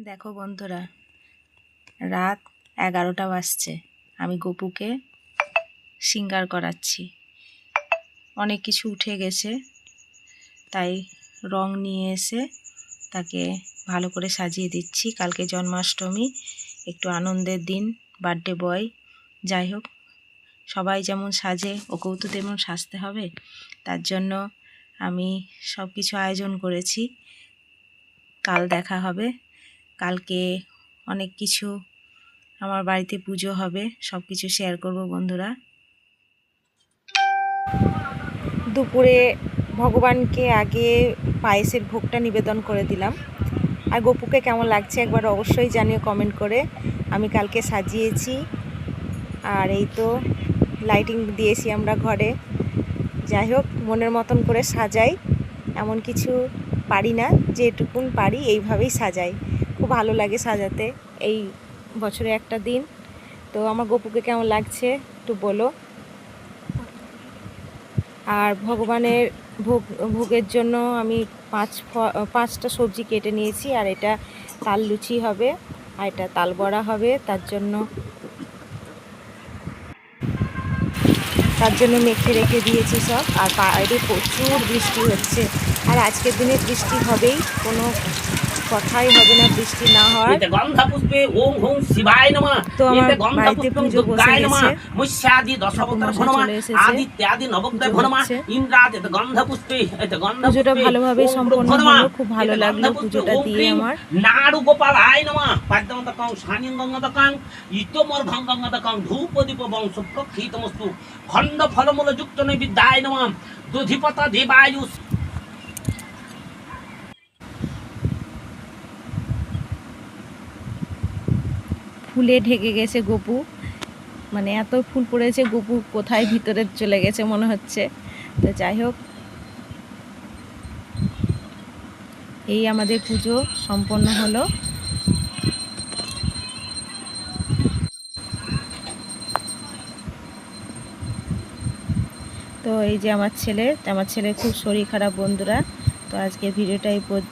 দেখো বন্ধুরা, রাত 11টা বাজছে। আমি গপুকে সিঙ্গার করাচ্ছি। অনেক কিছু উঠে গেছে, তাই রং নিয়ে এসে তাকে ভালো করে সাজিয়ে দিচ্ছি। কালকে জন্মাষ্টমী, একটু আনন্দের দিন, বার্থডে বয়। যাই হোক, সবাই যেমন সাজে ওকেও তো তেমন সাজতে হবে। তার জন্য আমি সব কিছু আয়োজন করেছি। কাল দেখা হবে। কালকে অনেক কিছু আমার বাড়িতে পুজো হবে, সব কিছু শেয়ার করব বন্ধুরা। দুপুরে ভগবানকে আগে পায়েসের ভোগটা নিবেদন করে দিলাম। আর গপুকে কেমন লাগছে একবার অবশ্যই জানিও কমেন্ট করে। আমি কালকে সাজিয়েছি, আর এই তো লাইটিং দিয়েছি আমরা ঘরে। যাই হোক, মনের মতন করে সাজাই, এমন কিছু পারি না, যেটুকুন পারি এইভাবেই সাজাই। খুব ভালো লাগে সাজাতে, এই বছরে একটা দিন। তো আমার গপুকে কেমন লাগছে একটু বলো। আর ভগবানের ভোগের জন্য আমি পাঁচটা সবজি কেটে নিয়েছি। আর এটা তাল লুচি হবে, আর এটা তাল বড়া হবে। তার জন্য মেখে রেখে দিয়েছি সব। আর বাইরে প্রচুর বৃষ্টি হচ্ছে, আর আজকের দিনে বৃষ্টি হবেই, কোনো কথাই হবে না বৃষ্টি না হওয়ার। তো আমার বাড়িতে পুজো বসে গেছে, ঠাকুরমশাই চলে এসেছে, পুজোটা ভালোভাবে সম্পন্ন হলো। খুব ভালো লাগলো পুজোটা দিয়ে আমার। নাড়ু গোপাল আয় নমা পাদ্যমতকং শানিং গঙ্গাদকং ইতমর ভঙ্গঙ্গদকং ধূপদীপ বংশ প্রক্ষিতমস্তু খণ্ড ফলমূল যুক্ত নৈবিদ্যায় নমা দধিপতা দেবায়ু। ফুলে ঢেকে গেছে গপু, মানে এত ফুল পড়েছে, গপু কোথায় ভিতরে চলে গেছে মনে হচ্ছে। তো যাই হোক, এই আমাদের পুজো সম্পন্ন হলো। তো এই যে আমার ছেলে খুব শরীর খারাপ বন্ধুরা। তো আজকের ভিডিওটা এই পর্যন্ত।